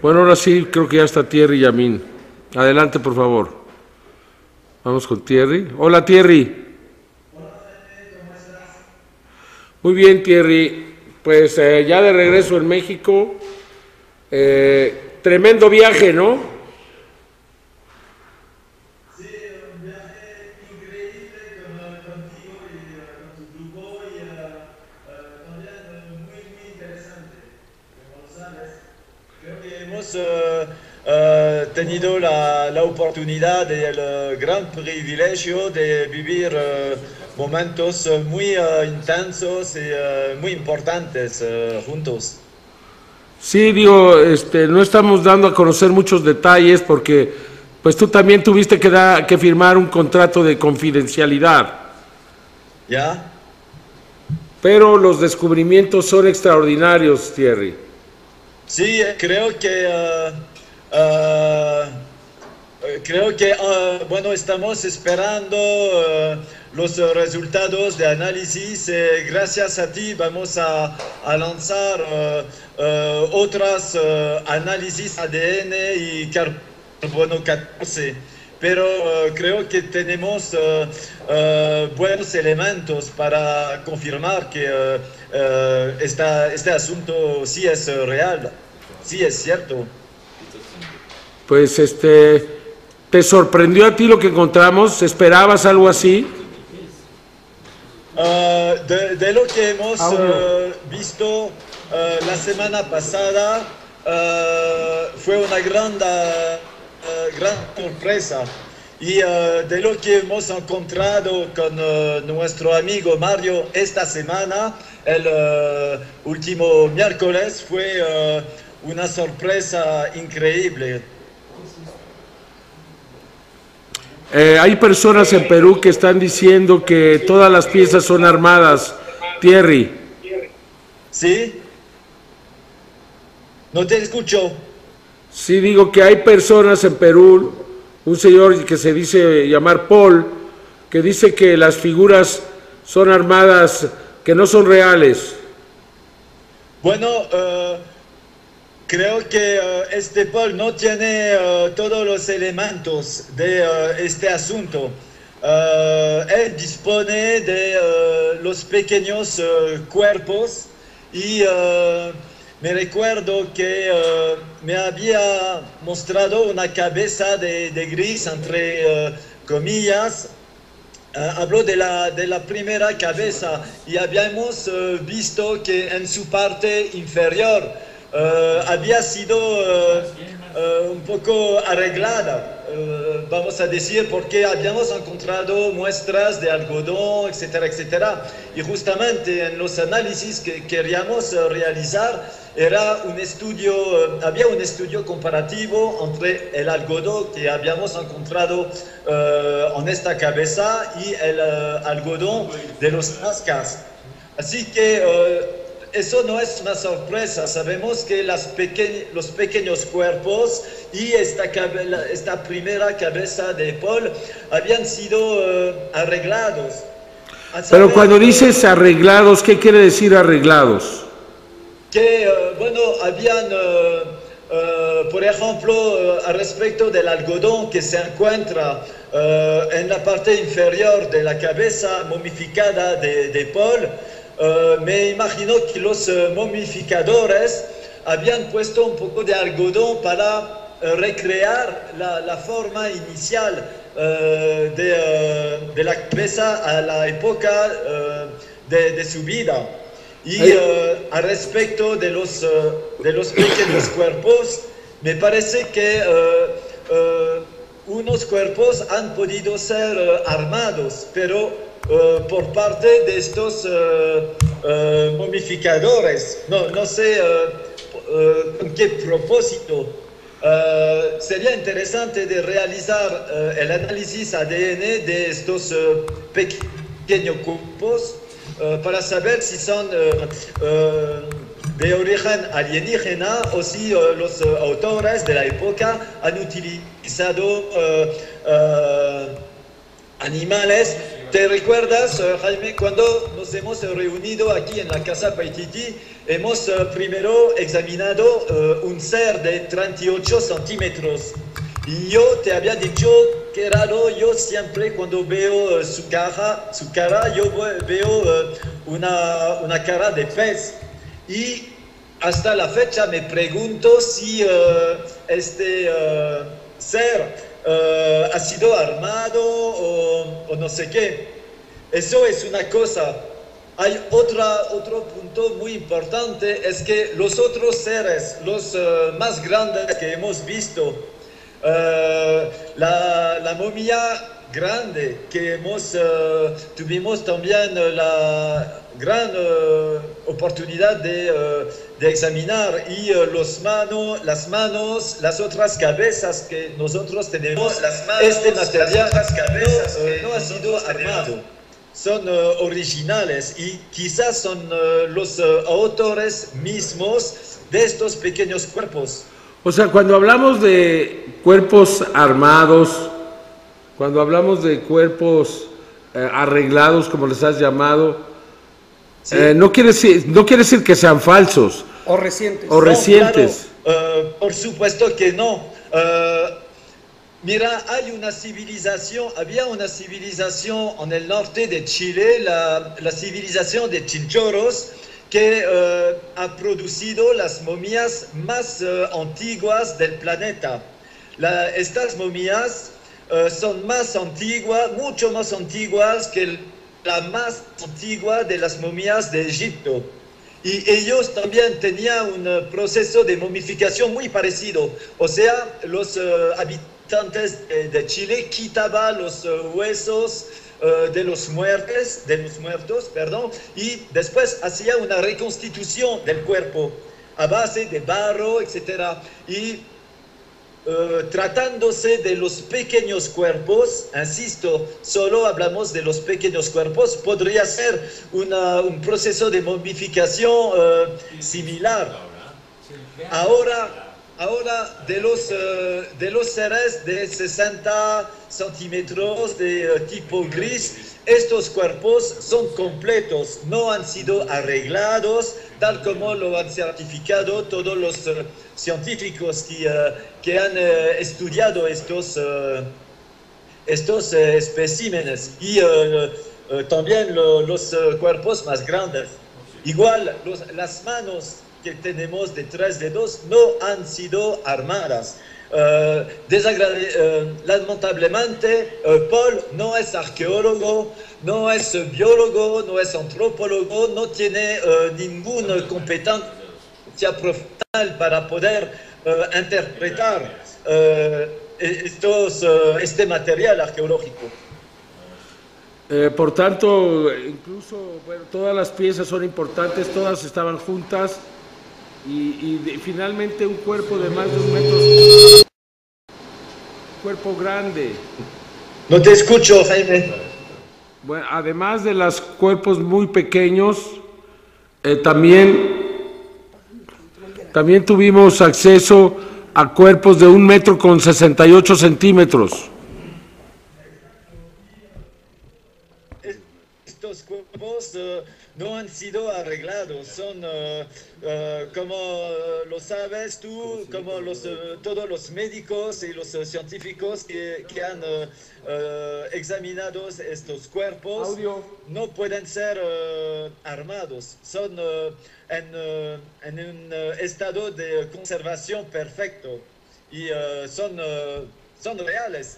Bueno, ahora sí, creo que ya está Thierry Yamin. Adelante, por favor. Vamos con Thierry. Hola, Thierry. Muy bien, Thierry. Pues ya de regreso en México. Tremendo viaje, ¿no? Hemos tenido la oportunidad y el gran privilegio de vivir momentos muy intensos y muy importantes juntos. Sí, digo, no estamos dando a conocer muchos detalles porque pues tú también tuviste que firmar un contrato de confidencialidad. ¿Ya? Pero los descubrimientos son extraordinarios, Thierry. Sí, creo que bueno, estamos esperando los resultados de análisis. Gracias a ti vamos a lanzar otras análisis ADN y carbono 14. Pero creo que tenemos buenos elementos para confirmar que este asunto sí es real, sí es cierto. Pues ¿te sorprendió a ti lo que encontramos? ¿Esperabas algo así? De lo que hemos visto la semana pasada, fue una gran sorpresa. Y de lo que hemos encontrado con nuestro amigo Mario esta semana, el último miércoles, fue una sorpresa increíble. Hay personas en Perú que están diciendo que todas las piezas son armadas, Thierry. ¿Sí? No te escucho. Sí, digo que hay personas en Perú, un señor que se dice llamar Paul, que dice que las figuras son armadas, que no son reales. Bueno, creo que este Paul no tiene todos los elementos de este asunto. Él dispone de los pequeños cuerpos y me recuerdo que me había mostrado una cabeza de gris, entre comillas. Habló de la primera cabeza y habíamos visto que en su parte inferior había sido un poco arreglada, vamos a decir, porque habíamos encontrado muestras de algodón, etcétera, etcétera. Y justamente en los análisis que queríamos realizar, había un estudio comparativo entre el algodón que habíamos encontrado en esta cabeza y el algodón de los Nazcas. Así que eso no es una sorpresa. Sabemos que los pequeños cuerpos y esta primera cabeza de Paul habían sido arreglados. Pero cuando dices arreglados, ¿qué quiere decir arreglados? Que, bueno, habían, por ejemplo, al respecto del algodón que se encuentra en la parte inferior de la cabeza momificada de Paul, me imagino que los momificadores habían puesto un poco de algodón para recrear la forma inicial de la cabeza a la época de su vida. Y al respecto de los pequeños cuerpos, me parece que unos cuerpos han podido ser armados, pero por parte de estos momificadores. No sé con qué propósito. Sería interesante de realizar el análisis ADN de estos pequeños cuerpos para saber si son de origen alienígena o si los autores de la época han utilizado animales ¿Te recuerdas, Jaime, cuando nos hemos reunido aquí en la Casa Paititi? Hemos primero examinado un ser de 38 centímetros. Y yo te había dicho que raro, yo siempre cuando veo su cara, yo veo una cara de pez. Y hasta la fecha me pregunto si este ser ha sido armado o no sé qué. Eso es una cosa. Hay otro punto muy importante, es que los otros seres, los más grandes que hemos visto, la momia grande que tuvimos también la gran oportunidad de examinar y las manos, las otras cabezas que nosotros tenemos, este material no ha sido armado, son originales y quizás son los autores mismos de estos pequeños cuerpos. O sea, cuando hablamos de cuerpos armados, cuando hablamos de cuerpos arreglados, como les has llamado, sí, no quiere decir que sean falsos. O recientes. O recientes. No, claro, por supuesto que no. Mira, había una civilización en el norte de Chile, la civilización de Chinchorros, que ha producido las momias más antiguas del planeta. Estas momias son más antiguas, mucho más antiguas que la más antigua de las momias de Egipto. Y ellos también tenían un proceso de momificación muy parecido. O sea, los habitantes de Chile quitaban los huesos de los muertos, y después hacía una reconstitución del cuerpo a base de barro, etc. Y tratándose de los pequeños cuerpos, insisto, solo hablamos de los pequeños cuerpos, podría ser un proceso de momificación similar. Ahora de los seres de 60 centímetros de tipo gris, estos cuerpos son completos, no han sido arreglados, tal como lo han certificado todos los científicos que han estudiado estos especímenes y también los cuerpos más grandes. Igual, las manos que tenemos de 3 dedos no han sido armadas. Lamentablemente, Paul no es arqueólogo, no es biólogo, no es antropólogo, no tiene ninguna competencia profesional para poder interpretar este material arqueológico. Por tanto, incluso todas las piezas son importantes, todas estaban juntas y finalmente un cuerpo de más de 1 metro, un cuerpo grande. No te escucho, Jaime. Bueno, además de los cuerpos muy pequeños, también tuvimos acceso a cuerpos de 1,68 m. Estos cuerpos no han sido arreglados, son como lo sabes tú, como todos los médicos y los científicos que han examinado estos cuerpos. No pueden ser armados, son en un estado de conservación perfecto y son reales.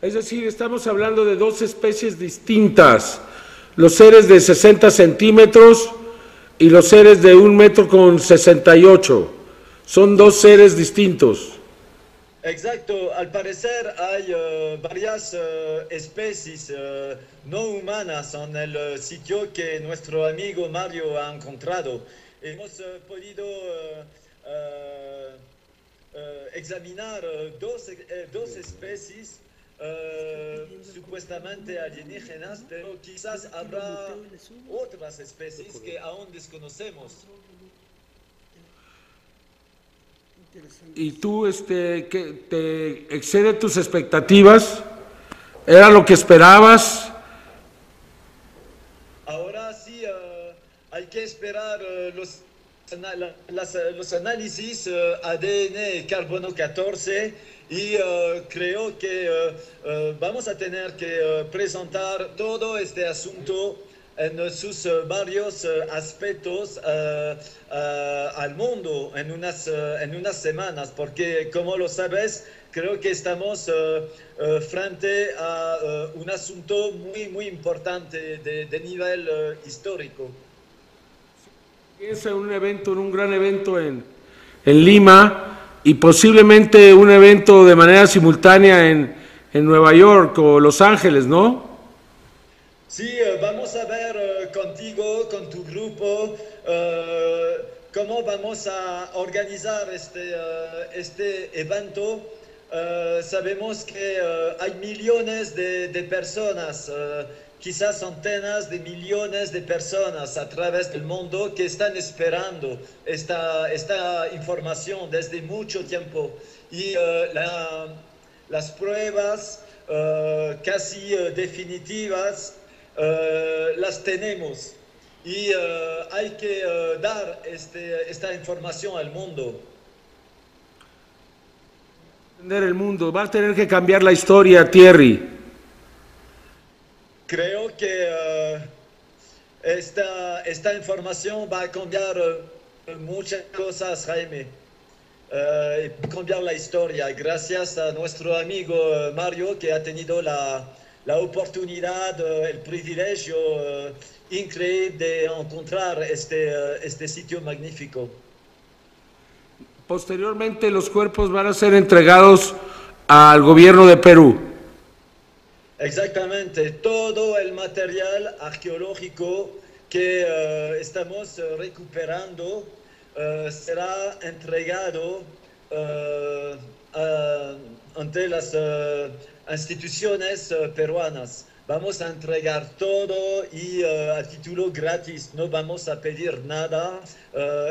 Es decir, estamos hablando de 2 especies distintas, los seres de 60 centímetros y los seres de 1,68 m. Son 2 seres distintos. Exacto, al parecer hay varias especies no humanas en el sitio que nuestro amigo Mario ha encontrado. Hemos podido examinar dos especies supuestamente alienígenas, pero quizás habrá otras especies que aún desconocemos. ¿Y tú, que te excede tus expectativas? ¿Era lo que esperabas? Ahora sí, hay que esperar los análisis ADN carbono 14 y creo que vamos a tener que presentar todo este asunto en sus varios aspectos al mundo en unas semanas, porque como lo sabes, creo que estamos frente a un asunto muy importante de nivel histórico. Es un gran evento en Lima y posiblemente un evento de manera simultánea en Nueva York o Los Ángeles, ¿no? Sí, vamos a ver contigo, con tu grupo, cómo vamos a organizar este evento. Sabemos que hay millones de personas, quizás centenas de millones de personas a través del mundo que están esperando esta información desde mucho tiempo. Y las pruebas casi definitivas las tenemos. Y hay que dar esta información al mundo. El mundo va a tener que cambiar la historia, Thierry. Creo que esta información va a cambiar muchas cosas, Jaime. Va a cambiar la historia gracias a nuestro amigo Mario, que ha tenido la oportunidad, el privilegio increíble de encontrar este sitio magnífico. Posteriormente los cuerpos van a ser entregados al gobierno de Perú. Exactamente, todo el material arqueológico que estamos recuperando será entregado ante las instituciones peruanas. Vamos a entregar todo y a título gratis, no vamos a pedir nada.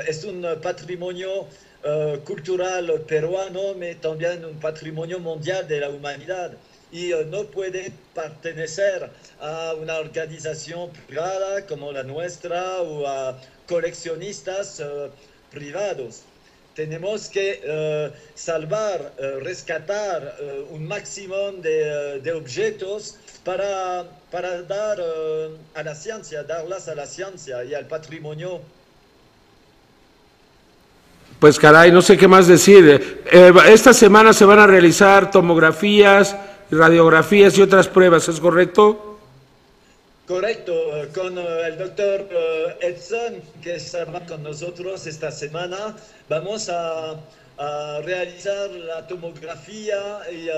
Es un patrimonio cultural peruano, pero también un patrimonio mundial de la humanidad. Y no puede pertenecer a una organización privada como la nuestra o a coleccionistas privados. Tenemos que salvar, rescatar un máximo de objetos para dar a la ciencia, darlas a la ciencia y al patrimonio. Pues caray, no sé qué más decir. Esta semana se van a realizar tomografías, radiografías y otras pruebas, ¿es correcto? Correcto, con el doctor Edson, que estará con nosotros esta semana, vamos a realizar la tomografía y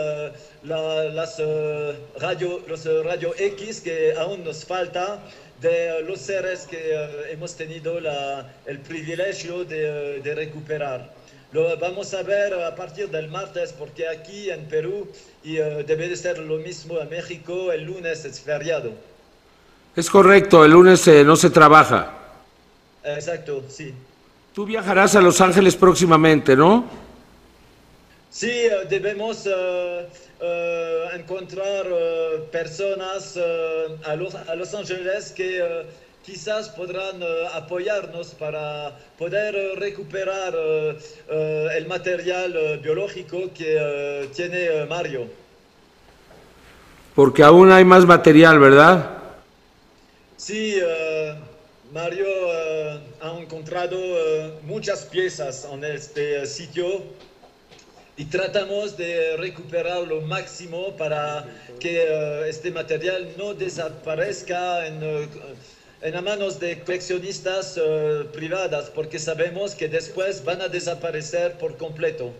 los radio X que aún nos falta de los seres que hemos tenido el privilegio de recuperar. Lo vamos a ver a partir del martes, porque aquí en Perú, y debe de ser lo mismo en México, el lunes es feriado. Es correcto, el lunes no se trabaja. Exacto, sí. Tú viajarás a Los Ángeles próximamente, ¿no? Sí, debemos encontrar personas a Los Ángeles que quizás podrán apoyarnos para poder recuperar el material biológico que tiene Mario. Porque aún hay más material, ¿verdad? Sí, Mario ha encontrado muchas piezas en este sitio y tratamos de recuperar lo máximo para que este material no desaparezca en las manos de coleccionistas privadas, porque sabemos que después van a desaparecer por completo.